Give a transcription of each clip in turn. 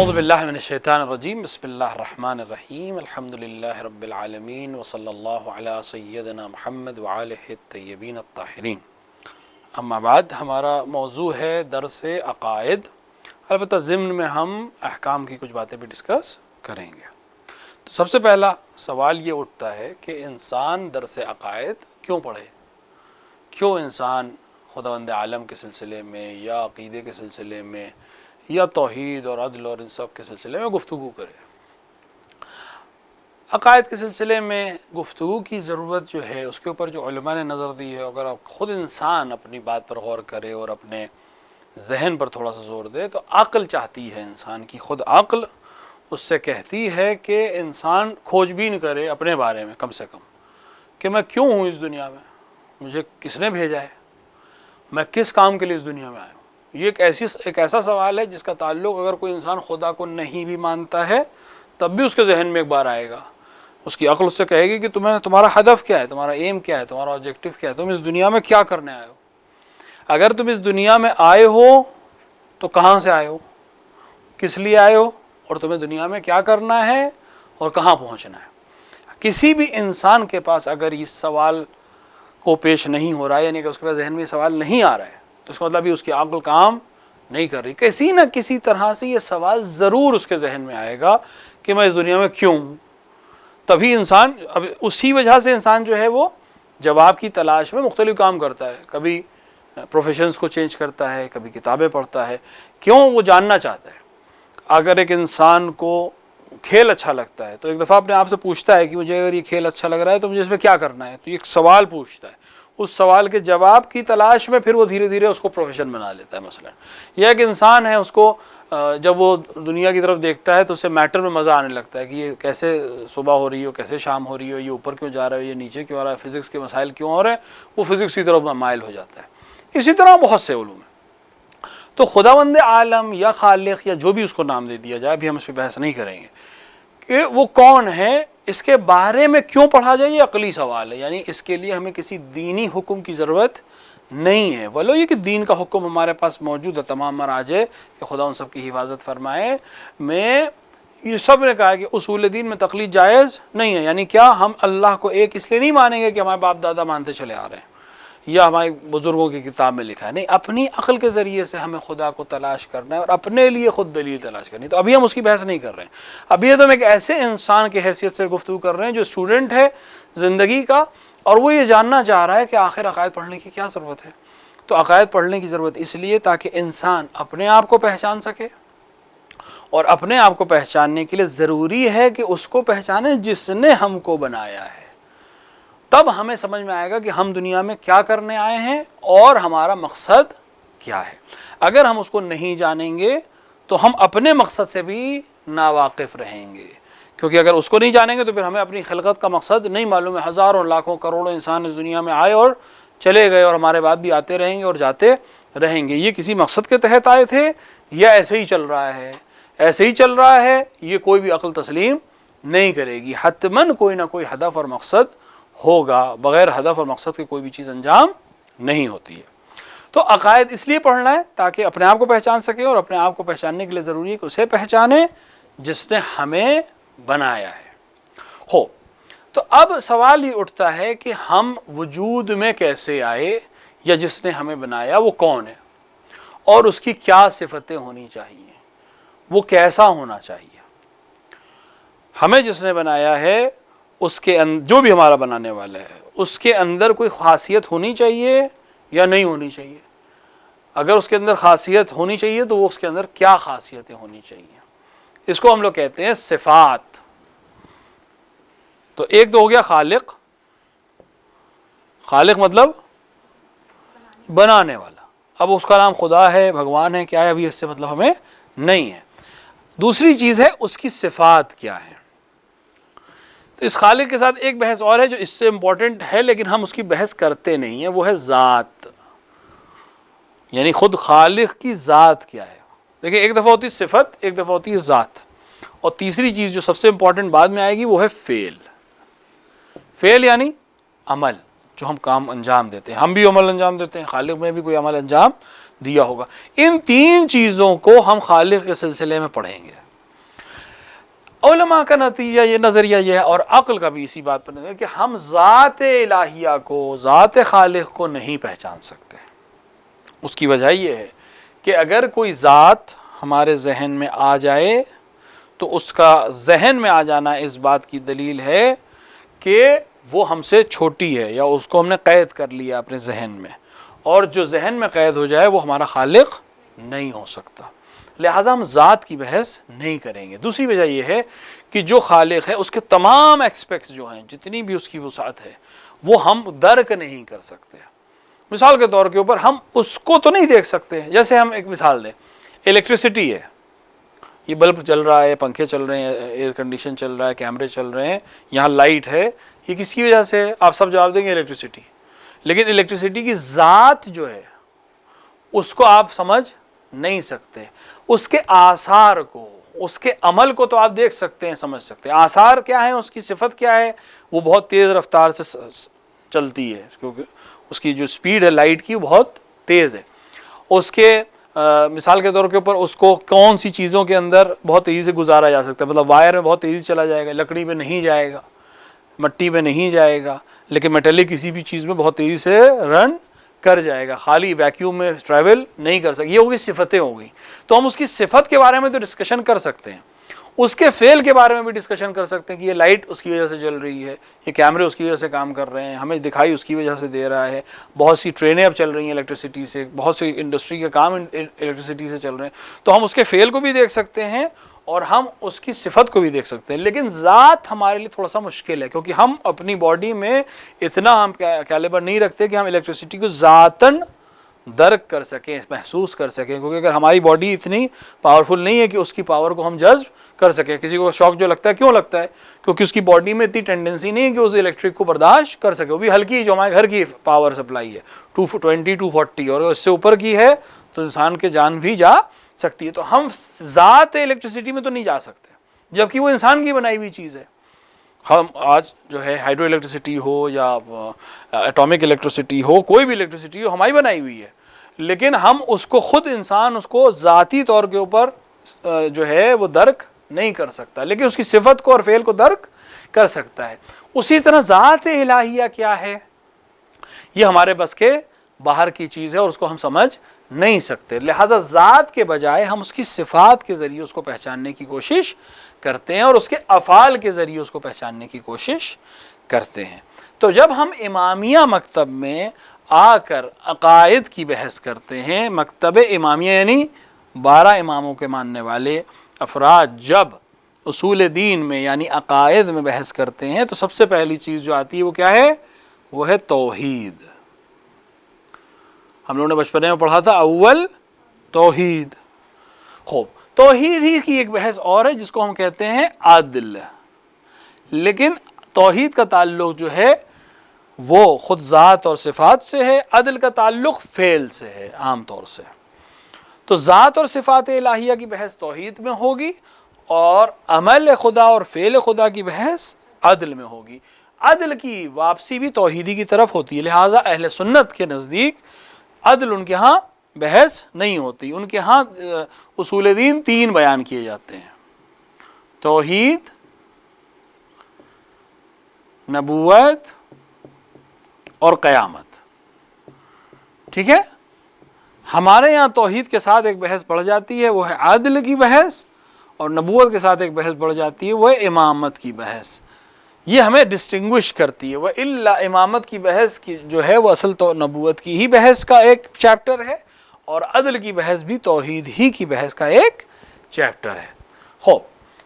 اعوذ باللہ من الشیطان الرجیم بسم اللہ الرحمن الرحیم الحمدللہ رب العالمین وصلی اللہ علی سیدنا محمد وآلہ الطیبین الطاہرین. اما بعد، ہمارا موضوع ہے درس عقائد. البتہ ضمن میں ہم احکام کی کچھ باتیں بھی ڈسکس کریں گے. تو سب سے پہلا سوال یہ اٹھتا ہے کہ انسان درس عقائد کیوں پڑھے؟ کیوں انسان خداوند عالم کے سلسلے میں یا عقیدے کے سلسلے میں یا توحید اور عدل اور ان سب کے سلسلے میں گفتگو کرے؟ عقائد کے سلسلے میں گفتگو کی ضرورت جو ہے اس کے اوپر جو علماء نے نظر دی ہے، اگر خود انسان اپنی بات پر غور کرے اور اپنے ذہن پر تھوڑا سا زور دے تو عقل چاہتی ہے، انسان کی خود عقل اس سے کہتی ہے کہ انسان کھوج بین کرے اپنے بارے میں، کم سے کم کہ میں کیوں ہوں اس دنیا میں، مجھے کس نے بھیجا ہے، میں کس کام کے لیے اس دنیا میں آیا ہوں. یہ ایک ایسا سوال ہے جس کا تعلق اگر کوئی انسان خدا کو نہیں بھی مانتا ہے تب بھی اس کے ذہن میں ایک بار آئے گا. اس کی عقل اس سے کہے گی کہ تمہارا ہدف کیا ہے، تمہارا ایم کیا ہے، تمہارا آبجیکٹو کیا ہے، تم اس دنیا میں کیا کرنے آئے ہو. اگر تم اس دنیا میں آئے ہو تو کہاں سے آئے ہو، کس لیے آئے ہو، اور تمہیں دنیا میں کیا کرنا ہے اور کہاں پہنچنا ہے. کسی بھی انسان کے پاس اگر اس سوال کو پیش نہیں ہو رہا ہے، یعنی کہ اس کے پاس ذہن میں یہ سوال نہیں آ رہا ہے، تو اس کا مطلب اس کی عقل کام نہیں کر رہی. کسی نہ کسی طرح سے یہ سوال ضرور اس کے ذہن میں آئے گا کہ میں اس دنیا میں کیوں ہوں. تبھی انسان، اب اسی وجہ سے انسان جو ہے وہ جواب کی تلاش میں مختلف کام کرتا ہے. کبھی پروفیشنز کو چینج کرتا ہے، کبھی کتابیں پڑھتا ہے. کیوں؟ وہ جاننا چاہتا ہے. اگر ایک انسان کو کھیل اچھا لگتا ہے تو ایک دفعہ اپنے آپ سے پوچھتا ہے کہ مجھے اگر یہ کھیل اچھا لگ رہا ہے تو مجھے اس میں کیا کرنا ہے. تو یہ ایک سوال پوچھتا ہے، اس سوال کے جواب کی تلاش میں پھر وہ دھیرے دھیرے اس کو پروفیشن بنا لیتا ہے. مثلا یہ ایک انسان ہے، اس کو جب وہ دنیا کی طرف دیکھتا ہے تو اسے میٹر میں مزہ آنے لگتا ہے کہ یہ کیسے صبح ہو رہی ہو، کیسے شام ہو رہی ہو، یہ اوپر کیوں جا رہا ہے، یہ نیچے کیوں آ رہا ہے، فزکس کے مسائل کیوں ہو رہے ہیں. وہ فزکس کی طرف مائل ہو جاتا ہے. اسی طرح بہت سے علوم ہیں. تو خداوند عالم یا خالق یا جو بھی اس کو نام دے دیا جائے، ابھی ہم اس پہ بحث نہیں کریں گے کہ وہ کون ہے، اس کے بارے میں کیوں پڑھا جائے، یہ عقلی سوال ہے. یعنی اس کے لیے ہمیں کسی دینی حکم کی ضرورت نہیں ہے، ولو یہ کہ دین کا حکم ہمارے پاس موجود ہے تمام مراجع کہ خدا ان سب کی حفاظت فرمائے. میں یہ سب نے کہا کہ اصول دین میں تقلید جائز نہیں ہے. یعنی کیا ہم اللہ کو ایک اس لیے نہیں مانیں گے کہ ہمارے باپ دادا مانتے چلے آ رہے ہیں یا ہمارے بزرگوں کی کتاب میں لکھا ہے، نہیں، اپنی عقل کے ذریعے سے ہمیں خدا کو تلاش کرنا ہے اور اپنے لیے خود دلیل تلاش کرنی. تو ابھی ہم اس کی بحث نہیں کر رہے ہیں. ابھی یہ تو ہم ایک ایسے انسان کی حیثیت سے گفتگو کر رہے ہیں جو اسٹوڈنٹ ہے زندگی کا، اور وہ یہ جاننا چاہ رہا ہے کہ آخر عقائد پڑھنے کی کیا ضرورت ہے. تو عقائد پڑھنے کی ضرورت اس لیے تاکہ انسان اپنے آپ کو پہچان سکے، اور اپنے آپ کو پہچاننے کے لیے ضروری ہے کہ اس کو پہچانے جس نے ہم کو بنایا ہے. تب ہمیں سمجھ میں آئے گا کہ ہم دنیا میں کیا کرنے آئے ہیں اور ہمارا مقصد کیا ہے. اگر ہم اس کو نہیں جانیں گے تو ہم اپنے مقصد سے بھی ناواقف رہیں گے، کیونکہ اگر اس کو نہیں جانیں گے تو پھر ہمیں اپنی خلقت کا مقصد نہیں معلوم ہے. ہزاروں لاکھوں کروڑوں انسان اس دنیا میں آئے اور چلے گئے، اور ہمارے بعد بھی آتے رہیں گے اور جاتے رہیں گے. یہ کسی مقصد کے تحت آئے تھے یا ایسے ہی چل رہا ہے؟ ایسے ہی چل رہا ہے، یہ کوئی بھی عقل تسلیم نہیں کرے گی. حتماً کوئی نہ کوئی ہدف اور مقصد ہوگا. بغیر ہدف اور مقصد کے کوئی بھی چیز انجام نہیں ہوتی ہے. تو عقائد اس لیے پڑھنا ہے تاکہ اپنے آپ کو پہچان سکے، اور اپنے آپ کو پہچاننے کے لیے ضروری ہے کہ اسے پہچانے جس نے ہمیں بنایا ہے. تو اب سوال یہ اٹھتا ہے کہ ہم وجود میں کیسے آئے، یا جس نے ہمیں بنایا وہ کون ہے، اور اس کی کیا صفتیں ہونی چاہیے، وہ کیسا ہونا چاہیے. ہمیں جس نے بنایا ہے اس کے جو بھی ہمارا بنانے والا ہے اس کے اندر کوئی خاصیت ہونی چاہیے یا نہیں ہونی چاہیے. اگر اس کے اندر خاصیت ہونی چاہیے تو وہ اس کے اندر کیا خاصیتیں ہونی چاہیے. اس کو ہم لوگ کہتے ہیں صفات. تو ایک تو ہو گیا خالق. خالق مطلب بنانے والا. اب اس کا نام خدا ہے، بھگوان ہے، کیا ہے، ابھی اس سے مطلب ہمیں نہیں ہے. دوسری چیز ہے اس کی صفات کیا ہے. تو اس خالق کے ساتھ ایک بحث اور ہے جو اس سے امپورٹنٹ ہے لیکن ہم اس کی بحث کرتے نہیں ہیں، وہ ہے ذات. یعنی خود خالق کی ذات کیا ہے. دیکھیں، ایک دفعہ ہوتی ہے صفت، ایک دفعہ ہوتی ہے ذات، اور تیسری چیز جو سب سے امپورٹنٹ بعد میں آئے گی وہ ہے فعل. فعل یعنی عمل، جو ہم کام انجام دیتے ہیں. ہم بھی عمل انجام دیتے ہیں، خالق نے بھی کوئی عمل انجام دیا ہوگا. ان تین چیزوں کو ہم خالق کے سلسلے میں پڑھیں گے. علماء کا نتیجہ یہ نظریہ یہ ہے، اور عقل کا بھی اسی بات پر ہے کہ ہم ذات الہیہ کو، ذات خالق کو نہیں پہچان سکتے۔ اس کی وجہ یہ ہے کہ اگر کوئی ذات ہمارے ذہن میں آ جائے تو اس کا ذہن میں آ جانا اس بات کی دلیل ہے کہ وہ ہم سے چھوٹی ہے، یا اس کو ہم نے قید کر لیا اپنے ذہن میں، اور جو ذہن میں قید ہو جائے وہ ہمارا خالق نہیں ہو سکتا، لہٰذا ہم ذات کی بحث نہیں کریں گے۔ دوسری وجہ یہ ہے کہ جو خالق ہے اس کے تمام ایکسپیکٹس جو ہیں، جتنی بھی اس کی وسعت ہے، وہ ہم درک نہیں کر سکتے۔ مثال کے طور کے اوپر ہم اس کو تو نہیں دیکھ سکتے، جیسے ہم ایک مثال دیں، الیکٹریسٹی ہے، یہ بلب چل رہا ہے، پنکھے چل رہے ہیں، ایئر کنڈیشن چل رہا ہے، کیمرے چل رہے ہیں، یہاں لائٹ ہے، یہ کس کی وجہ سے ہے؟ آپ سب جواب دیں گے الیکٹریسٹی۔ لیکن الیکٹریسٹی کی ذات جو ہے اس کو آپ سمجھ نہیں سکتے، اس کے آثار کو، اس کے عمل کو تو آپ دیکھ سکتے ہیں، سمجھ سکتے ہیں۔ آثار کیا ہیں، اس کی صفت کیا ہے؟ وہ بہت تیز رفتار سے چلتی ہے، کیونکہ اس کی جو سپیڈ ہے لائٹ کی وہ بہت تیز ہے۔ اس کے مثال کے طور کے اوپر اس کو کون سی چیزوں کے اندر بہت تیزی سے گزارا جا سکتا ہے، مطلب وائر میں بہت تیزی سے چلا جائے گا، لکڑی میں نہیں جائے گا، مٹی میں نہیں جائے گا، لیکن میٹلک کسی بھی چیز میں بہت تیزی سے رن کر جائے گا، خالی ویکیوم میں ٹریول نہیں کر سکے۔ یہ ہوگی صفتیں ہو گئی، تو ہم اس کی صفت کے بارے میں تو ڈسکشن کر سکتے ہیں، اس کے فعل کے بارے میں بھی ڈسکشن کر سکتے ہیں کہ یہ لائٹ اس کی وجہ سے جل رہی ہے، یہ کیمرے اس کی وجہ سے کام کر رہے ہیں، ہمیں دکھائی اس کی وجہ سے دے رہا ہے، بہت سی ٹرینیں اب چل رہی ہیں الیکٹریسٹی سے، بہت سی انڈسٹری کے کام الیکٹریسٹی سے چل رہے ہیں، تو ہم اس کے فعل کو بھی دیکھ سکتے ہیں اور ہم اس کی صفت کو بھی دیکھ سکتے ہیں۔ لیکن ذات ہمارے لیے تھوڑا سا مشکل ہے، کیونکہ ہم اپنی باڈی میں اتنا ہم کیلیبر نہیں رکھتے کہ ہم الیکٹریسٹی کو ذاتاً درک کر سکیں، محسوس کر سکیں، کیونکہ اگر ہماری باڈی اتنی پاورفل نہیں ہے کہ اس کی پاور کو ہم جذب کر سکیں۔ کسی کو شوق جو لگتا ہے کیوں لگتا ہے؟ کیونکہ اس کی باڈی میں اتنی ٹینڈنسی نہیں ہے کہ اس الیکٹرک کو برداشت کر سکے، وہ بھی ہلکی جو ہمارے گھر کی پاور سپلائی ہے 220 240، اور اس سے اوپر کی ہے تو انسان کے جان بھی جا سکتی ہے۔ تو ہم ذات الیکٹریسٹی میں تو نہیں جا سکتے، جبکہ وہ انسان کی بنائی ہوئی چیز ہے۔ ہم آج جو ہے ہائیڈرو الیکٹریسٹی ہو یا ایٹامک الیکٹریسٹی ہو، کوئی بھی الیکٹریسٹی ہو، ہماری بنائی ہوئی ہے، لیکن ہم اس کو خود انسان اس کو ذاتی طور کے اوپر جو ہے وہ درک نہیں کر سکتا، لیکن اس کی صفت کو اور فعل کو درک کر سکتا ہے۔ اسی طرح ذات الہیہ کیا ہے، یہ ہمارے بس کے باہر کی چیز ہے اور اس کو ہم سمجھ نہیں سکتے، لہذا ذات کے بجائے ہم اس کی صفات کے ذریعے اس کو پہچاننے کی کوشش کرتے ہیں اور اس کے افعال کے ذریعے اس کو پہچاننے کی کوشش کرتے ہیں۔ تو جب ہم امامیہ مکتب میں آ کر عقائد کی بحث کرتے ہیں، مکتب امامیہ یعنی 12 اماموں کے ماننے والے افراد جب اصول دین میں یعنی عقائد میں بحث کرتے ہیں، تو سب سے پہلی چیز جو آتی ہے وہ کیا ہے؟ وہ ہے توحید۔ ہم لوگوں نے بچپنے میں پڑھا تھا اول توحید۔ خوب، توحید ہی کی ایک بحث اور ہے جس کو ہم کہتے ہیں عدل، لیکن توحید کا تعلق جو ہے وہ خود ذات اور صفات سے ہے، عدل کا تعلق فعل سے ہے عام طور سے۔ تو ذات اور صفات الہیہ کی بحث توحید میں ہوگی اور عمل خدا اور فعل خدا کی بحث عدل میں ہوگی۔ عدل کی واپسی بھی توحیدی کی طرف ہوتی ہے، لہٰذا اہل سنت کے نزدیک عدل ان کے ہاں بحث نہیں ہوتی، ان کے ہاں اصول دین 3 بیان کیے جاتے ہیں: توحید، نبوت اور قیامت۔ ٹھیک ہے؟ ہمارے یہاں توحید کے ساتھ ایک بحث بڑھ جاتی ہے، وہ ہے عدل کی بحث، اور نبوت کے ساتھ ایک بحث بڑھ جاتی ہے، وہ ہے امامت کی بحث۔ یہ ہمیں ڈسٹنگوش کرتی ہے۔ وہ الا امامت کی بحث کی جو ہے وہ اصل تو نبوت کی ہی بحث کا ایک چیپٹر ہے، اور عدل کی بحث بھی توحید ہی کی بحث کا ایک چیپٹر ہے۔ خوب،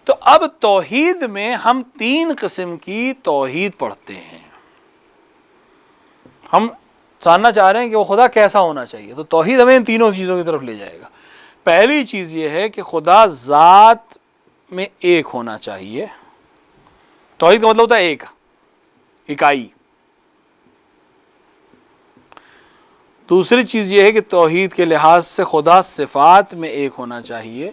تو اب توحید میں ہم 3 قسم کی توحید پڑھتے ہیں۔ ہم جاننا چاہ رہے ہیں کہ وہ خدا کیسا ہونا چاہیے، تو توحید ہمیں ان تینوں چیزوں کی طرف لے جائے گا۔ پہلی چیز یہ ہے کہ خدا ذات میں ایک ہونا چاہیے۔ توحید کا مطلب ہوتا ہے ایک، اکائی۔ دوسری چیز یہ ہے کہ توحید کے لحاظ سے خدا صفات میں ایک ہونا چاہیے،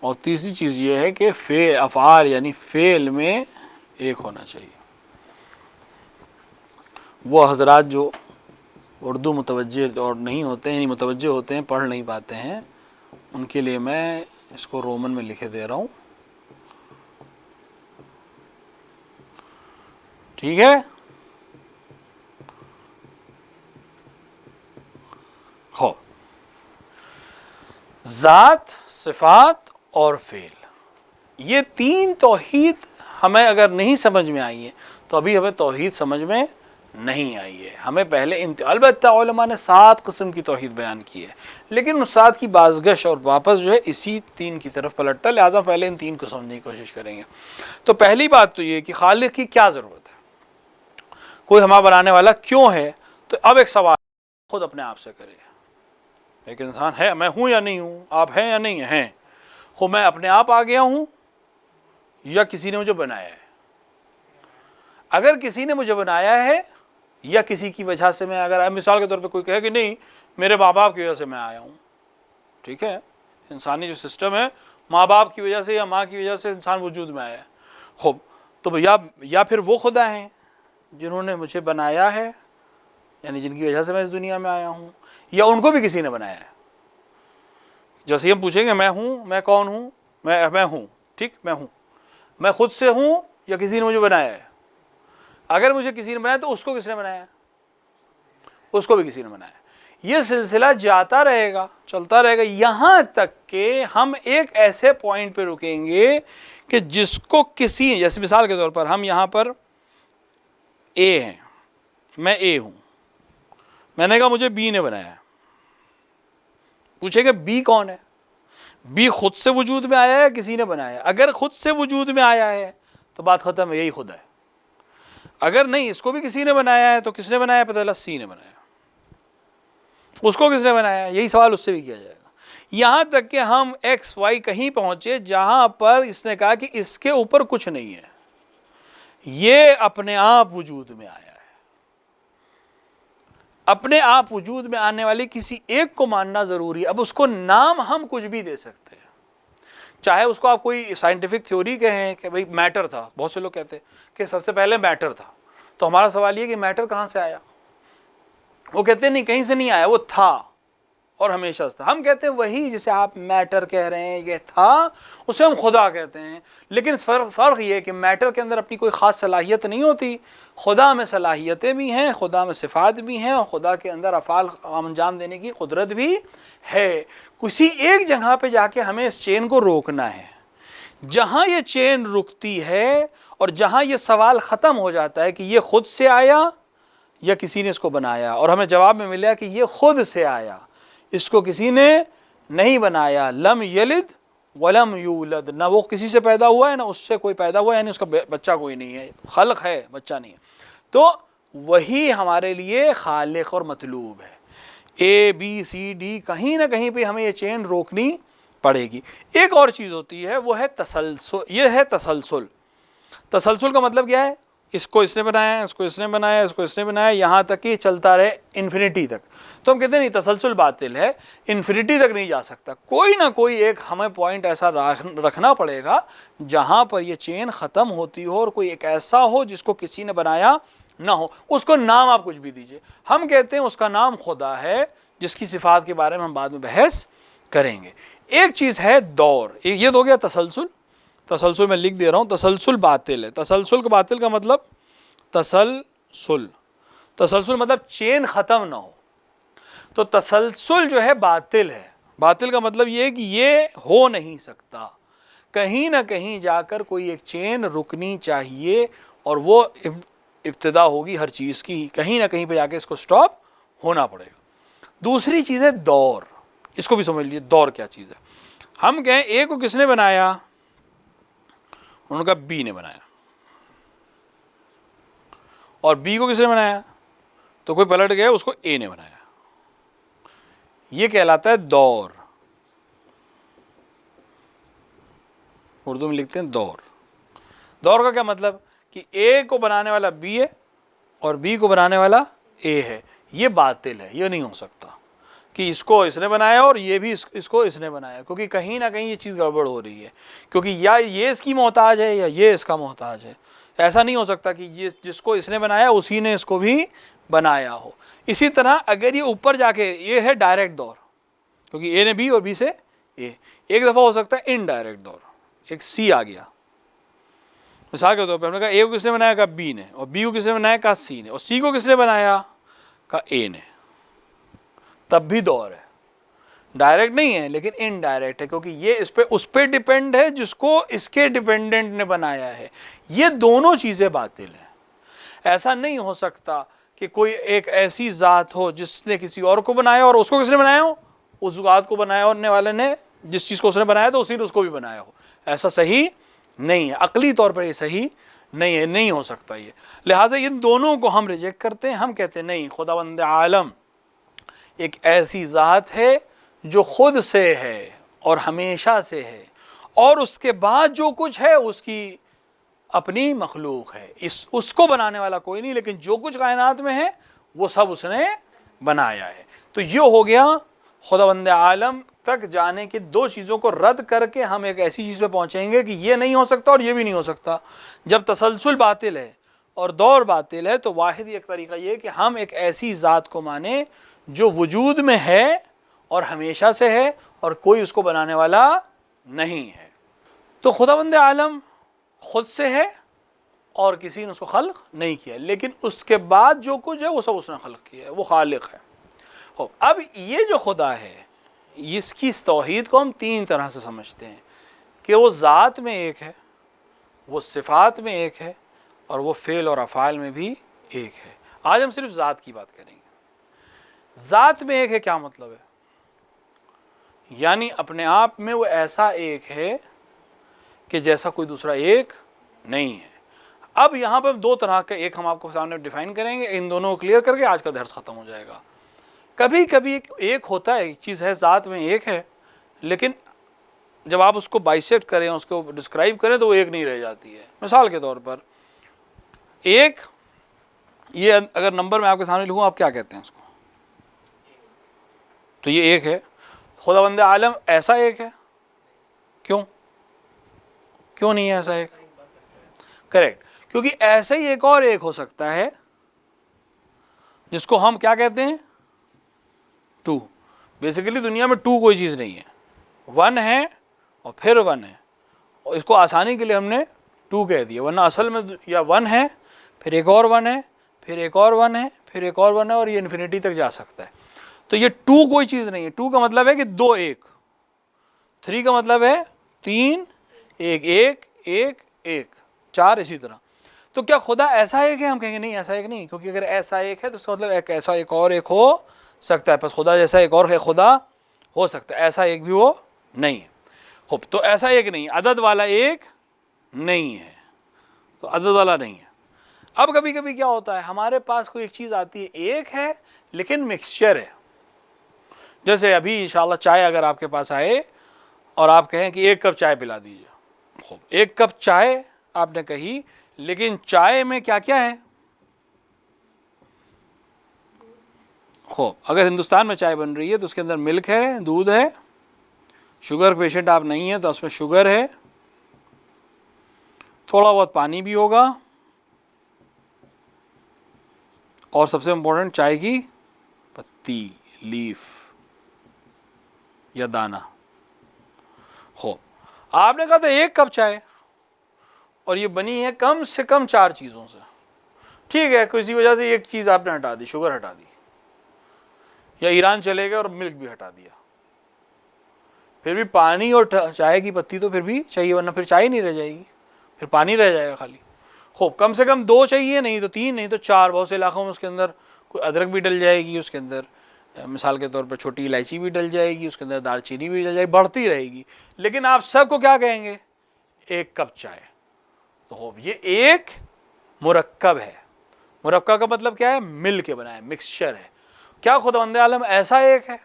اور تیسری چیز یہ ہے کہ فعل افعال یعنی فعل میں ایک ہونا چاہیے۔ وہ حضرات جو اردو متوجہ اور نہیں ہوتے ہیں، یعنی متوجہ ہوتے ہیں پڑھ نہیں پاتے ہیں، ان کے لیے میں اس کو رومن میں لکھے دے رہا ہوں۔ ٹھیک ہے. ہو ذات، صفات اور فعل، یہ تین توحید ہمیں اگر نہیں سمجھ میں آئی ہے تو ابھی ہمیں توحید سمجھ میں نہیں آئی ہے. ہمیں پہلے البتہ علماء نے 7 قسم کی توحید بیان کی ہے، لیکن ان 7 کی بازگشت اور واپس جو ہے اسی 3 کی طرف پلٹتا ہے، لہٰذا پہلے ان 3 کو سمجھنے کی کوشش کریں گے. تو پہلی بات تو یہ کہ خالق کی کیا ضرورت ہے، کوئی ہمارا بنانے والا کیوں ہے. تو اب ایک سوال خود اپنے آپ سے کرے، ایک انسان ہے، میں ہوں یا نہیں ہوں، آپ ہیں یا نہیں ہیں، خود میں اپنے آپ آ گیا ہوں یا کسی نے مجھے بنایا ہے. اگر کسی نے مجھے بنایا ہے یا کسی کی وجہ سے میں، اگر مثال کے طور پہ کوئی کہے کہ نہیں میرے ماں باپ کی وجہ سے میں آیا ہوں، ٹھیک ہے، انسانی جو سسٹم ہے ماں باپ کی وجہ سے یا ماں کی وجہ سے انسان وجود میں آیا ہے. خوب تو یا پھر وہ خدا ہیں جنہوں نے مجھے بنایا ہے، یعنی جن کی وجہ سے میں اس دنیا میں آیا ہوں، یا ان کو بھی کسی نے بنایا ہے. جیسے ہم پوچھیں گے میں ہوں، میں کون ہوں، میں ہوں، ٹھیک، میں ہوں، میں خود سے ہوں یا کسی نے مجھے بنایا ہے. اگر مجھے کسی نے بنایا تو اس کو کس نے بنایا؟ اس کو بھی کسی نے بنایا. یہ سلسلہ جاتا رہے گا، چلتا رہے گا، یہاں تک کہ ہم ایک ایسے پوائنٹ پہ رکیں گے کہ جس کو کسی، جیسے مثال کے طور پر ہم یہاں پر اے ہیں، میں اے ہوں، میں نے کہا مجھے بی نے بنایا. پوچھے گا بی کون ہے؟ بی خود سے وجود میں آیا ہے کسی نے بنایا؟ اگر خود سے وجود میں آیا ہے تو بات ختم ہے، یہی خدا ہے. اگر نہیں اس کو بھی کسی نے بنایا ہے تو کس نے بنایا؟ پتہ چلا سی نے بنایا. اس کو کس نے بنایا؟ یہی سوال اس سے بھی کیا جائے گا. یہاں تک کہ ہم ایکس وائی کہیں پہنچے جہاں پر اس نے کہا کہ اس کے اوپر کچھ نہیں ہے، یہ اپنے آپ وجود میں آیا ہے. اپنے آپ وجود میں آنے والی کسی ایک کو ماننا ضروری ہے. اب اس کو نام ہم کچھ بھی دے سکتے ہیں، چاہے اس کو آپ کوئی سائنٹیفک تھیوری کہیں کہ بھئی میٹر تھا. بہت سے لوگ کہتے ہیں کہ سب سے پہلے میٹر تھا. تو ہمارا سوال یہ کہ میٹر کہاں سے آیا؟ وہ کہتے ہیں نہیں کہیں سے نہیں آیا، وہ تھا اور ہمیشہ سے تھا. ہم کہتے ہیں وہی جسے آپ میٹر کہہ رہے ہیں یہ تھا، اسے ہم خدا کہتے ہیں. لیکن فرق یہ ہے کہ میٹر کے اندر اپنی کوئی خاص صلاحیت نہیں ہوتی، خدا میں صلاحیتیں بھی ہیں، خدا میں صفات بھی ہیں، اور خدا کے اندر افعال انجام دینے کی قدرت بھی ہے. کسی ایک جگہ پہ جا کے ہمیں اس چین کو روکنا ہے. جہاں یہ چین رکتی ہے اور جہاں یہ سوال ختم ہو جاتا ہے کہ یہ خود سے آیا یا کسی نے اس کو بنایا، اور ہمیں جواب میں ملا کہ یہ خود سے آیا، اس کو کسی نے نہیں بنایا. لم یلد ولم یولد، نہ وہ کسی سے پیدا ہوا ہے نہ اس سے کوئی پیدا ہوا ہے، یعنی اس کا بچہ کوئی نہیں ہے، خلق ہے بچہ نہیں ہے. تو وہی ہمارے لیے خالق اور مطلوب ہے. اے بی سی ڈی کہیں نہ کہیں پہ ہمیں یہ چین روکنی پڑے گی. ایک اور چیز ہوتی ہے وہ ہے تسلسل. یہ ہے تسلسل. تسلسل کا مطلب کیا ہے؟ اس کو اس نے بنایا، اس کو اس نے بنایا، اس کو اس نے بنایا، یہاں تک کہ چلتا رہے انفینٹی تک. تو ہم کہتے ہیں نہیں تسلسل باطل ہے، انفینٹی تک نہیں جا سکتا. کوئی نہ کوئی ایک ہمیں پوائنٹ ایسا رکھنا پڑے گا جہاں پر یہ چین ختم ہوتی ہو اور کوئی ایک ایسا ہو جس کو کسی نے بنایا نہ ہو. اس کو نام آپ کچھ بھی دیجئے، ہم کہتے ہیں اس کا نام خدا ہے، جس کی صفات کے بارے میں ہم بعد میں بحث کریں گے. ایک چیز ہے دور، یہ تو ہو گیا تسلسل. تسلسل میں لکھ دے رہا ہوں، تسلسل باطل ہے. تسلسل کا باطل کا مطلب تسلسل مطلب چین ختم نہ ہو. تو تسلسل جو ہے باطل ہے. باطل کا مطلب یہ ہے کہ یہ ہو نہیں سکتا. کہیں نہ کہیں جا کر کوئی ایک چین رکنی چاہیے اور وہ ابتدا ہوگی ہر چیز کی، کہیں نہ کہیں پہ جا کے اس کو سٹاپ ہونا پڑے گا. دوسری چیز ہے دور. اس کو بھی سمجھ لیجیے دور کیا چیز ہے. ہم کہیں اے کو کس نے بنایا؟ انہوں نے کہا بی نے بنایا. اور بی کو کس نے بنایا؟ تو کوئی پلٹ گیا، اس کو اے نے بنایا. یہ کہلاتا ہے دور. اردو میں لکھتے ہیں دور. دور کا کیا مطلب؟ کہ اے کو بنانے والا بی ہے اور بی کو بنانے والا اے ہے. یہ باطل ہے، یہ نہیں ہو سکتا کہ اس کو اس نے بنایا اور یہ بھی اس کو اس نے بنایا، کیونکہ کہیں نہ کہیں یہ چیز گڑبڑ ہو رہی ہے. کیونکہ یا یہ اس کی محتاج ہے یا یہ اس کا محتاج ہے. ایسا نہیں ہو سکتا کہ جس کو اس نے بنایا اسی نے اس کو بھی بنایا ہو. اسی طرح اگر یہ اوپر جا کے، یہ ہے ڈائریکٹ دور، کیونکہ اے نے بی اور بی سے اے. ایک دفعہ ہو سکتا ہے انڈائریکٹ دور، ایک سی آ گیا، مثال کے طور پہ ہم نے کہا اے کو کس نے بنایا؟ کہا بی نے. اور بی کو کس نے بنایا؟ کہا سی نے. اور سی کو کس نے بنایا؟ کہا اے نے. تب بھی دور ہے، ڈائریکٹ نہیں ہے لیکن انڈائریکٹ ہے، کیونکہ یہ اس پہ ڈیپینڈ ہے جس کو اس کے ڈیپینڈنٹ نے بنایا ہے. یہ دونوں چیزیں باطل ہیں. ایسا نہیں ہو سکتا کہ کوئی ایک ایسی ذات ہو جس نے کسی اور کو بنایا اور اس کو کس نے بنایا ہو؟ اس ذات کو بنایا ہونے والے نے جس چیز کو اس نے بنایا تو اسی نے اس کو بھی بنایا ہو. ایسا صحیح نہیں ہے، عقلی طور پر یہ صحیح نہیں ہے، نہیں ہو سکتا یہ. لہٰذا ان دونوں کو ہم ریجیکٹ کرتے ہیں. ہم کہتے ہیں نہیں، خداوند عالم ایک ایسی ذات ہے جو خود سے ہے اور ہمیشہ سے ہے، اور اس کے بعد جو کچھ ہے اس کی اپنی مخلوق ہے. اس کو بنانے والا کوئی نہیں، لیکن جو کچھ کائنات میں ہے وہ سب اس نے بنایا ہے. تو یہ ہو گیا خداوند عالم تک جانے کی دو چیزوں کو رد کر کے ہم ایک ایسی چیز پہ پہنچیں گے کہ یہ نہیں ہو سکتا اور یہ بھی نہیں ہو سکتا. جب تسلسل باطل ہے اور دور باطل ہے تو واحد ایک طریقہ یہ کہ ہم ایک ایسی ذات کو مانیں جو وجود میں ہے اور ہمیشہ سے ہے اور کوئی اس کو بنانے والا نہیں ہے. تو خداوند عالم خود سے ہے اور کسی نے اس کو خلق نہیں کیا، لیکن اس کے بعد جو کچھ ہے وہ سب اس نے خلق کیا ہے، وہ خالق ہے. اب یہ جو خدا ہے اس کی توحید کو ہم تین طرح سے سمجھتے ہیں کہ وہ ذات میں ایک ہے، وہ صفات میں ایک ہے، اور وہ فعل اور افعال میں بھی ایک ہے. آج ہم صرف ذات کی بات کریں گے. ذات میں ایک ہے کیا مطلب ہے؟ یعنی اپنے آپ میں وہ ایسا ایک ہے کہ جیسا کوئی دوسرا ایک نہیں ہے. اب یہاں پر دو طرح کا ایک ہم آپ کو سامنے ڈیفائن کریں گے، ان دونوں کو کلیئر کر کے آج کا درس ختم ہو جائے گا. کبھی کبھی ایک ہوتا ہے، ایک چیز ہے ذات میں ایک ہے، لیکن جب آپ اس کو بائسیکٹ کریں، اس کو ڈسکرائب کریں تو وہ ایک نہیں رہ جاتی ہے. مثال کے طور پر ایک، یہ اگر نمبر میں آپ کے سامنے لکھوں آپ کیا کہتے ہیں اس کو؟ تو یہ ایک ہے. خداوند عالم ایسا ایک ہے؟ کیوں نہیں ہے ایسا ایک؟ کریکٹ، کیونکہ ایسا ہی ایک اور ایک ہو سکتا ہے جس کو ہم کیا کہتے ہیں؟ ٹو. بیسیکلی دنیا میں ٹو کوئی چیز نہیں ہے، ون ہے اور پھر ون ہے، اور اس کو آسانی کے لیے ہم نے ٹو کہہ دیا، ورنہ اصل میں یا ون ہے پھر ایک اور ون ہے پھر ایک اور ون ہے پھر ایک اور ون ہے، اور یہ انفینٹی تک جا سکتا ہے. تو یہ ٹو کوئی چیز نہیں ہے. ٹو کا مطلب ہے کہ دو ایک. تھری کا مطلب ہے تین، ایک ایک ایک ایک، چار، اسی طرح. تو کیا خدا ایسا ایک ہے؟ ہم کہیں گے نہیں، ایسا ایک نہیں، کیونکہ اگر ایسا ایک ہے تو اس کا مطلب ایک ایسا ایک اور ایک ہو سکتا ہے. پس خدا جیسا ایک اور ہے خدا ہو سکتا ہے، ایسا ایک بھی وہ نہیں ہے. خوب، تو ایسا ایک نہیں، عدد والا ایک نہیں ہے، تو عدد والا نہیں ہے. اب کبھی کبھی کیا ہوتا ہے، ہمارے پاس کوئی ایک چیز آتی ہے ایک ہے لیکن مکسچر ہے. جیسے ابھی انشاءاللہ چائے اگر آپ کے پاس آئے اور آپ کہیں کہ ایک کپ چائے پلا دیجیے. خوب، ایک کپ چائے آپ نے کہی، لیکن چائے میں کیا کیا ہے؟ خوب، اگر ہندوستان میں چائے بن رہی ہے تو اس کے اندر ملک ہے، دودھ ہے. شوگر پیشنٹ آپ نہیں ہیں تو اس میں شوگر ہے، تھوڑا بہت پانی بھی ہوگا، اور سب سے امپورٹنٹ چائے کی پتی، لیف یا دانہ. خوب، آپ نے کہا تھا ایک کپ چائے اور یہ بنی ہے کم سے کم چار چیزوں سے. ٹھیک ہے، کسی وجہ سے ایک چیز آپ نے ہٹا دی، شوگر ہٹا دی، یا ایران چلے گئے اور ملک بھی ہٹا دیا، پھر بھی پانی اور چائے کی پتی تو پھر بھی چاہیے، ورنہ پھر چائے نہیں رہ جائے گی، پھر پانی رہ جائے گا خالی. خوب، کم سے کم دو چاہیے، نہیں تو تین، نہیں تو چار. بہت سے علاقوں میں اس کے اندر کوئی ادرک بھی ڈل جائے گی، اس کے اندر مثال کے طور پر چھوٹی الائچی بھی ڈل جائے گی، اس کے اندر دار چینی بھی ڈل جائے گی، بڑھتی رہے گی. لیکن آپ سب کو کیا کہیں گے؟ ایک کپ چائے. تو خوب، یہ ایک مرکب ہے. مرکب کا مطلب کیا ہے؟ مل کے بنا ہے، مکسچر ہے. کیا خداوند عالم ایسا ایک ہے؟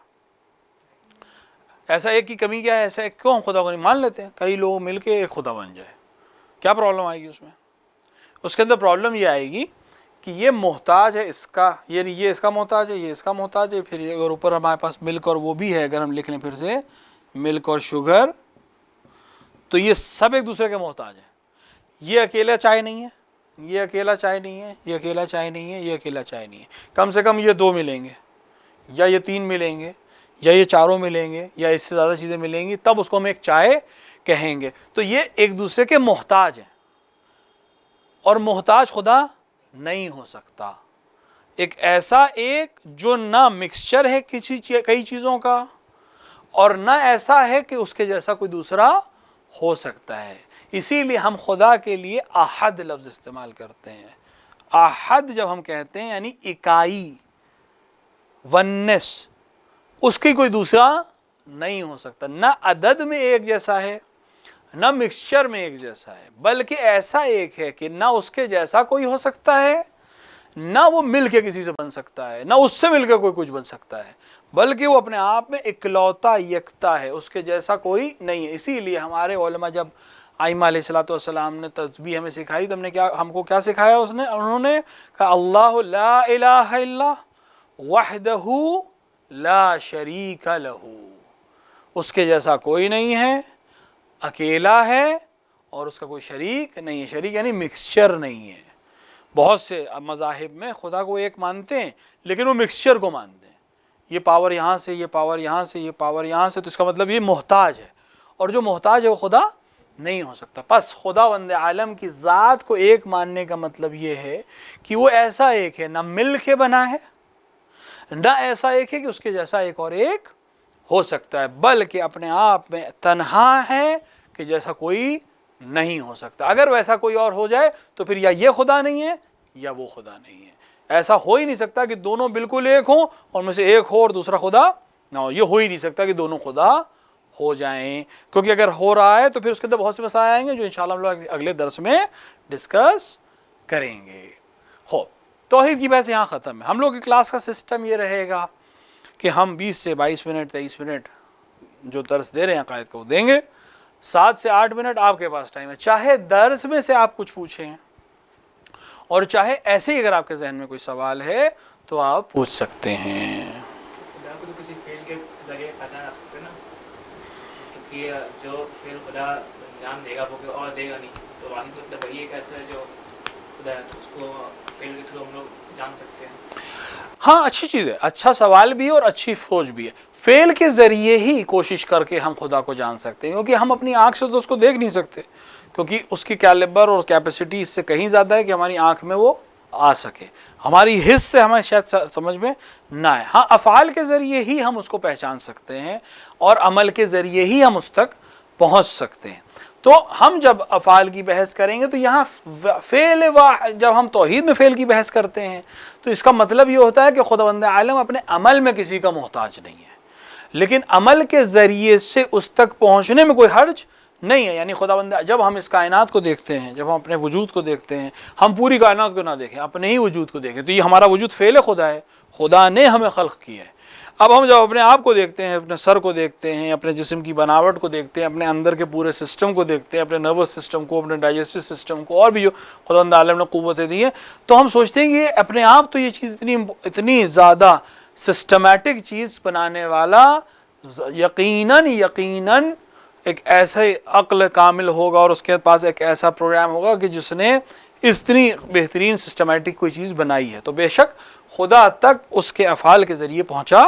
ایسا ایک کی کمی کیا ہے؟ ایسا ایک کیوں ہم خدا کو نہیں مان لیتے ہیں؟ کئی لوگ مل کے ایک خدا بن جائے، کیا پرابلم آئے گی اس میں؟ اس کے اندر پرابلم یہ آئے گی کہ یہ محتاج ہے اس کا، یعنی یہ اس کا محتاج ہے، یہ اس کا محتاج ہے، پھر اگر اوپر ہمارے پاس ملک اور وہ بھی ہے، اگر ہم لکھ لیں پھر سے ملک اور شوگر، تو یہ سب ایک دوسرے کے محتاج ہیں. یہ اکیلا چائے نہیں ہے، یہ اکیلا چائے نہیں ہے، یہ اکیلا چائے نہیں ہے، یہ اکیلا چائے نہیں ہے. کم سے کم یہ دو ملیں گے، یا یہ تین ملیں گے، یا یہ چاروں ملیں گے، یا اس سے زیادہ چیزیں ملیں گی، تب اس کو ہم ایک چائے کہیں گے. تو یہ ایک دوسرے کے محتاج ہیں. اور محتاج خدا نہیں ہو سکتا. ایک ایسا ایک جو نہ مکسچر ہے کئی چیزوں کا اور نہ ایسا ہے کہ اس کے جیسا کوئی دوسرا ہو سکتا ہے. اسی لیے ہم خدا کے لیے احد لفظ استعمال کرتے ہیں. احد جب ہم کہتے ہیں یعنی اکائی، ونس، اس کی کوئی دوسرا نہیں ہو سکتا. نہ عدد میں ایک جیسا ہے نہ مکسچر میں ایک جیسا ہے، بلکہ ایسا ایک ہے کہ نہ اس کے جیسا کوئی ہو سکتا ہے، نہ وہ مل کے کسی سے بن سکتا ہے، نہ اس سے مل کے کوئی کچھ بن سکتا ہے، بلکہ وہ اپنے آپ میں اکلوتا یکتا ہے، اس کے جیسا کوئی نہیں ہے. اسی لیے ہمارے علماء جب ائمہ علیہ الصلوۃ والسلام نے تسبیح ہمیں سکھائی تو ہم کو کیا سکھایا انہوں نے کہا اللہ لا الہ الا وحدہ لا شریک لہ، اس کے جیسا کوئی نہیں ہے، اکیلا ہے اور اس کا کوئی شریک نہیں ہے. شریک یعنی مکسچر نہیں ہے. بہت سے مذاہب میں خدا کو ایک مانتے ہیں لیکن وہ مکسچر کو مانتے ہیں، یہ پاور یہاں سے، یہ پاور یہاں سے، یہ پاور یہاں سے، تو اس کا مطلب یہ محتاج ہے، اور جو محتاج ہے وہ خدا نہیں ہو سکتا. پس خداوند عالم کی ذات کو ایک ماننے کا مطلب یہ ہے کہ وہ ایسا ایک ہے، نہ مل کے بنا ہے، نہ ایسا ایک ہے کہ اس کے جیسا ایک اور ایک ہو سکتا ہے، بلکہ اپنے آپ میں تنہا ہے کہ جیسا کوئی نہیں ہو سکتا. اگر ویسا کوئی اور ہو جائے تو پھر یا یہ خدا نہیں ہے یا وہ خدا نہیں ہے. ایسا ہو ہی نہیں سکتا کہ دونوں بالکل ایک ہوں اور میں سے ایک ہو اور دوسرا خدا نہ ہو. یہ ہو ہی نہیں سکتا کہ دونوں خدا ہو جائیں، کیونکہ اگر ہو رہا ہے تو پھر اس کے اندر بہت سے مسائل آئیں گے جو انشاءاللہ ہم لوگ اگلے درس میں ڈسکس کریں گے. توحید کی بحث یہاں ختم ہے. ہم لوگ کی کلاس کا سسٹم یہ رہے گا کہ ہم 20 سے 22 منٹ 23 منٹ جو درس دے رہے ہیں عقائد کو دیں گے، 7 سے 8 منٹ آپ کے پاس ٹائم ہے. چاہے درس میں سے آپ کچھ پوچھیں اور چاہے ایسے ہی اگر آپ کے ذہن میں کوئی سوال ہے تو آپ پوچھ سکتے ہیں. خدا کو تو کسی فعل کے ذریعے پہچانا جا سکتے نا، کیونکہ جو فعل خدا انجام دے گا وہ کوئی اور دے گا نہیں، تو واحد مطلب وہی ایک ایسا ہے جو خدا ہے، اس کو فعل کے تھرو ہم لوگ جان سکتے ہیں. ہاں اچھی چیز ہے، اچھا سوال بھی ہے اور اچھی سوچ بھی ہے. فعل کے ذریعے ہی کوشش کر کے ہم خدا کو جان سکتے ہیں، کیونکہ ہم اپنی آنکھ سے تو اس کو دیکھ نہیں سکتے، کیونکہ اس کی کیلیبر اور کیپیسٹی اس سے کہیں زیادہ ہے کہ ہماری آنکھ میں وہ آ سکے. ہماری حس سے ہمیں شاید سمجھ میں نہ آئے. ہاں افعال کے ذریعے ہی ہم اس کو پہچان سکتے ہیں اور عمل کے ذریعے ہی ہم اس تک پہنچ سکتے ہیں. تو ہم جب افعال کی بحث کریں گے تو یہاں فعل جب ہم توحید میں فعل کی بحث کرتے ہیں تو اس کا مطلب یہ ہوتا ہے کہ خداوند عالم اپنے عمل میں کسی کا محتاج نہیں ہے، لیکن عمل کے ذریعے سے اس تک پہنچنے میں کوئی حرج نہیں ہے. یعنی خداوند جب ہم اس کائنات کو دیکھتے ہیں، جب ہم اپنے وجود کو دیکھتے ہیں، ہم پوری کائنات کو نہ دیکھیں، اپنے ہی وجود کو دیکھیں، تو یہ ہمارا وجود فعل خدا ہے، خدا نے ہمیں خلق کیا ہے. اب ہم جب اپنے آپ کو دیکھتے ہیں، اپنے سر کو دیکھتے ہیں، اپنے جسم کی بناوٹ کو دیکھتے ہیں، اپنے اندر کے پورے سسٹم کو دیکھتے ہیں، اپنے نروس سسٹم کو، اپنے ڈائجسٹو سسٹم کو، اور بھی جو خداوند عالم نے قوتیں دی ہیں، تو ہم سوچتے ہیں کہ اپنے آپ تو یہ چیز اتنی زیادہ سسٹمیٹک چیز بنانے والا یقیناً ایک ایسے عقل کامل ہوگا اور اس کے پاس ایک ایسا پروگرام ہوگا کہ جس نے اتنی بہترین سسٹمیٹک کوئی چیز بنائی ہے. تو بے شک خدا تک اس کے افعال کے ذریعے پہنچا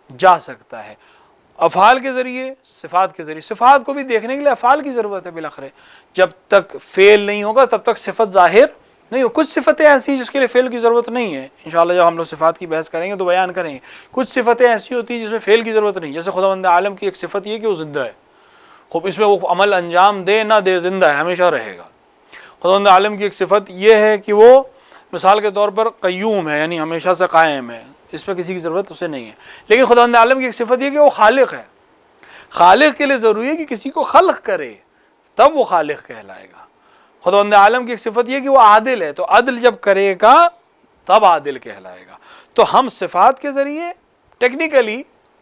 جا سکتا ہے. افعال کے ذریعے، صفات کے ذریعے. صفات کو بھی دیکھنے کے لیے افعال کی ضرورت ہے بالآخر. جب تک فعل نہیں ہوگا تب تک صفت ظاہر نہیں ہو. کچھ صفتیں ایسی جس کے لیے فعل کی ضرورت نہیں ہے، انشاءاللہ جب ہم لوگ صفات کی بحث کریں گے تو بیان کریں گے. کچھ صفتیں ایسی ہوتی ہیں جس میں فعل کی ضرورت نہیں، جیسے خداوند عالم کی ایک صفت یہ کہ وہ زندہ ہے. خوب اس میں وہ عمل انجام دے نہ دے، زندہ ہے، ہمیشہ رہے گا. خداوند عالم کی ایک صفت یہ ہے کہ وہ مثال کے طور پر قیوم ہے، یعنی ہمیشہ سے قائم ہے، اس پہ کسی کی ضرورت اسے نہیں ہے. لیکن خداوند عالم کی ایک صفت یہ کہ وہ خالق ہے. خالق کے لیے ضروری ہے کہ کسی کو خلق کرے تب وہ خالق کہلائے گا. خداوند عالم کی ایک صفت یہ کہ وہ عادل ہے، تو عدل جب کرے گا تب عادل کہلائے گا. تو ہم صفات کے ذریعے، ٹیکنیکلی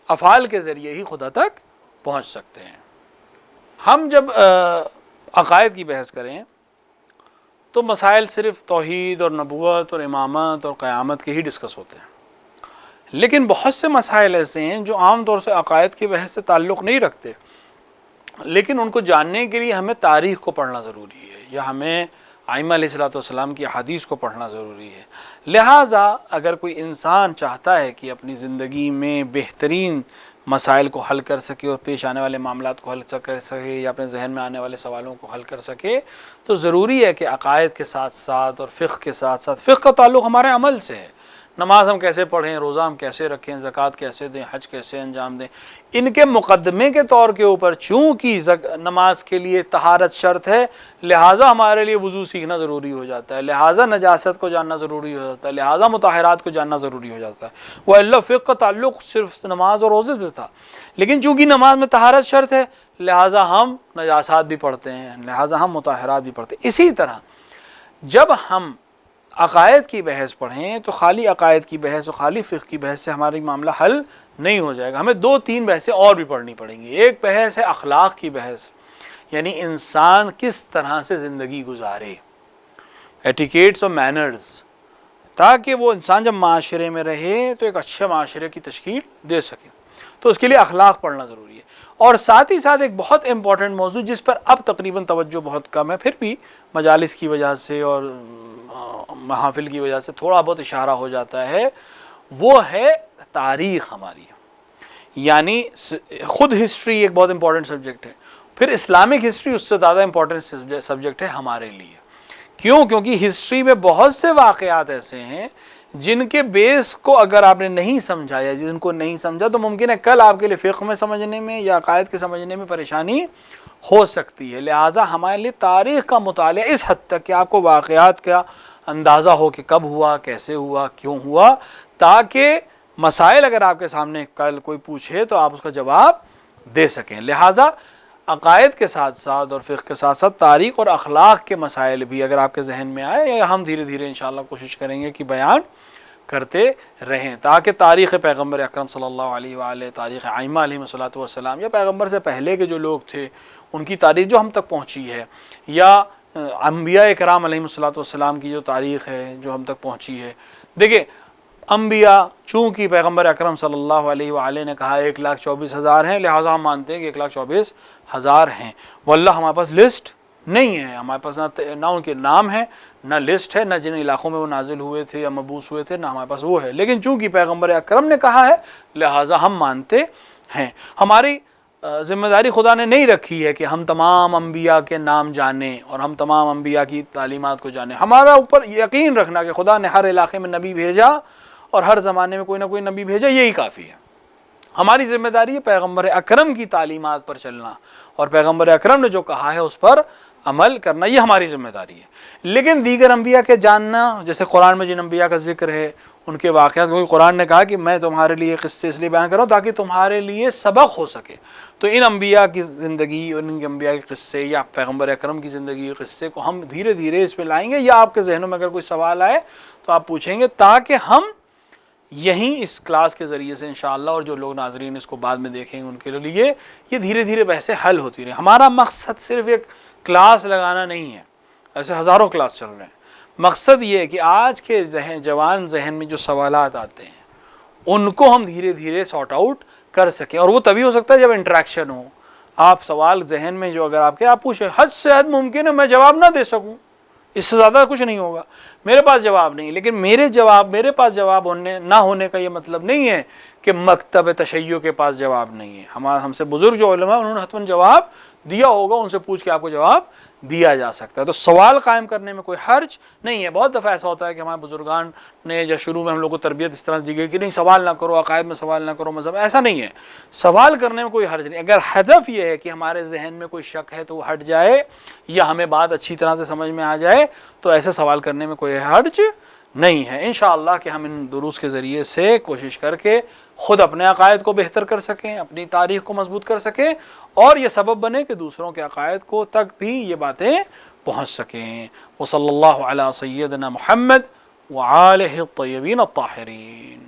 افعال کے ذریعے ہی خدا تک پہنچ سکتے ہیں. ہم جب عقائد کی بحث کریں تو مسائل صرف توحید اور نبوت اور امامت اور قیامت کے ہی ڈسکس ہوتے ہیں، لیکن بہت سے مسائل ایسے ہیں جو عام طور سے عقائد کی بحث سے تعلق نہیں رکھتے، لیکن ان کو جاننے کے لیے ہمیں تاریخ کو پڑھنا ضروری ہے، یا ہمیں ائمہ علیہ الصلوۃ والسلام کی حدیث کو پڑھنا ضروری ہے. لہٰذا اگر کوئی انسان چاہتا ہے کہ اپنی زندگی میں بہترین مسائل کو حل کر سکے اور پیش آنے والے معاملات کو حل کر سکے یا اپنے ذہن میں آنے والے سوالوں کو حل کر سکے، تو ضروری ہے کہ عقائد کے ساتھ ساتھ اور فقہ کے ساتھ ساتھ، فقہ کا تعلق ہمارے عمل سے ہے، نماز ہم کیسے پڑھیں، روزہ ہم کیسے رکھیں، زکوٰۃ کیسے دیں، حج کیسے انجام دیں، ان کے مقدمے کے طور کے اوپر چونکہ نماز کے لیے طہارت شرط ہے، لہٰذا ہمارے لیے وضو سیکھنا ضروری ہو جاتا ہے، لہٰذا نجاست کو جاننا ضروری ہو جاتا ہے، لہٰذا مطہرات کو جاننا ضروری ہو جاتا ہے۔ وہ اللہ فقہ کا تعلق صرف نماز اور روزے سے تھا، لیکن چونکہ نماز میں طہارت شرط ہے لہٰذا ہم نجاسات بھی پڑھتے ہیں، لہٰذا ہم مطہرات بھی پڑھتے ہیں۔ اسی طرح جب ہم عقائد کی بحث پڑھیں تو خالی عقائد کی بحث اور خالی فقہ کی بحث سے ہماری معاملہ حل نہیں ہو جائے گا، ہمیں 2-3 بحثیں اور بھی پڑھنی پڑیں گی۔ ایک بحث ہے اخلاق کی بحث، یعنی انسان کس طرح سے زندگی گزارے، ایٹیکیٹس اور مینرز، تاکہ وہ انسان جب معاشرے میں رہے تو ایک اچھے معاشرے کی تشکیل دے سکے، تو اس کے لیے اخلاق پڑھنا ضروری ہے۔ اور ساتھ ہی ساتھ ایک بہت امپورٹنٹ موضوع جس پر اب تقریباً توجہ بہت کم ہے، پھر بھی مجالس کی وجہ سے اور محافل کی وجہ سے تھوڑا بہت اشارہ ہو جاتا ہے، وہ ہے تاریخ ہماری، یعنی خود ہسٹری ایک بہت امپورٹنٹ سبجیکٹ ہے، پھر اسلامک ہسٹری اس سے زیادہ امپورٹنٹ سبجیکٹ ہے ہمارے لیے۔ کیوں؟ کیونکہ ہسٹری میں بہت سے واقعات ایسے ہیں جن کے بیس کو اگر آپ نے نہیں سمجھا یا جن کو نہیں سمجھا تو ممکن ہے کل آپ کے لیے فقہ میں سمجھنے میں یا عقائد کے سمجھنے میں پریشانی ہو سکتی ہے۔ لہٰذا ہمارے لیے تاریخ کا مطالعہ اس حد تک کہ آپ کو واقعات کا اندازہ ہو کہ کب ہوا، کیسے ہوا، کیوں ہوا، تاکہ مسائل اگر آپ کے سامنے کل کوئی پوچھے تو آپ اس کا جواب دے سکیں۔ لہٰذا عقائد کے ساتھ ساتھ اور فقہ کے ساتھ ساتھ تاریخ اور اخلاق کے مسائل بھی اگر آپ کے ذہن میں آئے، یا ہم دھیرے دھیرے انشاءاللہ کوشش کریں گے کہ بیان کرتے رہیں، تاکہ تاریخ پیغمبر اکرم صلی اللہ علیہ وآلہ، تاریخ ائمہ علیہم الصلوۃ والسلام، یا پیغمبر سے پہلے کے جو لوگ تھے ان کی تاریخ جو ہم تک پہنچی ہے، یا انبیاء کرام علیہم الصلوۃ والسلام کی جو تاریخ ہے جو ہم تک پہنچی ہے۔ دیکھیں انبیاء چونکہ پیغمبر اکرم صلی اللہ علیہ وآلہ نے کہا 1,24,000 ہیں، لہٰذا ہم مانتے ہیں کہ 1,24,000 ہیں، واللہ ہمارے پاس لسٹ نہیں ہے، ہمارے پاس نہ ان کے نام ہیں، نہ لسٹ ہے، نہ جن علاقوں میں وہ نازل ہوئے تھے یا مبعوث ہوئے تھے، نہ ہمارے پاس وہ ہے، لیکن چونکہ پیغمبر اکرم نے کہا ہے لہٰذا ہم مانتے ہیں۔ ہماری ذمہ داری خدا نے نہیں رکھی ہے کہ ہم تمام انبیاء کے نام جانیں اور ہم تمام انبیاء کی تعلیمات کو جانیں، ہمارا اوپر یقین رکھنا کہ خدا نے ہر علاقے میں نبی بھیجا اور ہر زمانے میں کوئی نہ کوئی نبی بھیجا، یہی کافی ہے۔ ہماری ذمہ داری ہے پیغمبر اکرم کی تعلیمات پر چلنا اور پیغمبر اکرم نے جو کہا ہے اس پر عمل کرنا، یہ ہماری ذمہ داری ہے۔ لیکن دیگر انبیاء کے جاننا، جیسے قرآن میں جن انبیاء کا ذکر ہے ان کے واقعات، کیونکہ قرآن نے کہا کہ میں تمہارے لیے قصے اس لیے بیان کر رہا ہوں تاکہ تمہارے لیے سبق ہو سکے، تو ان انبیاء کی زندگی اور ان کے انبیاء کے قصے یا پیغمبر اکرم کی زندگی کے قصے کو ہم دھیرے دھیرے اس پہ لائیں گے، یا آپ کے ذہنوں میں اگر کوئی سوال آئے تو آپ پوچھیں گے، تاکہ ہم یہیں اس کلاس کے ذریعے سے انشاءاللہ، اور جو لوگ ناظرین اس کو بعد میں دیکھیں گے ان کے لیے یہ دھیرے دھیرے بحثیں حل ہوتی رہیں۔ ہمارا مقصد صرف ایک کلاس لگانا نہیں ہے، ایسے ہزاروں کلاس چل رہے ہیں، مقصد یہ ہے کہ آج کے جوان ذہن میں جو سوالات آتے ہیں ان کو ہم دھیرے دھیرے سارٹ آؤٹ کر سکیں، اور وہ تبھی ہو سکتا ہے جب انٹریکشن ہو۔ آپ سوال ذہن میں جو اگر آپ کے آپ پوچھیں، حد سے حد ممکن ہے میں جواب نہ دے سکوں، اس سے زیادہ کچھ نہیں ہوگا، میرے پاس جواب نہیں، لیکن میرے پاس جواب نہ ہونے کا یہ مطلب نہیں ہے کہ مکتب تشیع کے پاس جواب نہیں ہے۔ ہم سے بزرگ جو علماء انہوں نے حتماً جواب دیا ہوگا، ان سے پوچھ کے آپ کو جواب دیا جا سکتا ہے، تو سوال قائم کرنے میں کوئی حرج نہیں ہے۔ بہت دفعہ ایسا ہوتا ہے کہ ہمارے بزرگان نے یا شروع میں ہم لوگ کو تربیت اس طرح سے دی گئی کہ نہیں سوال نہ کرو، عقائد میں سوال نہ کرو، مذہب، ایسا نہیں ہے، سوال کرنے میں کوئی حرج نہیں۔ اگر ہدف یہ ہے کہ ہمارے ذہن میں کوئی شک ہے تو وہ ہٹ جائے یا ہمیں بات اچھی طرح سے سمجھ میں آ جائے تو ایسے سوال کرنے میں کوئی حرج نہیں ہے۔ انشاءاللہ کہ ہم ان دروس کے ذریعے سے کوشش کر کے خود اپنے عقائد کو بہتر کر سکیں، اپنی تاریخ کو مضبوط کر سکیں، اور یہ سبب بنے کہ دوسروں کے عقائد کو تک بھی یہ باتیں پہنچ سکیں۔ وصلی اللہ علی سیدنا محمد وآلہ الطیبین الطاہرین۔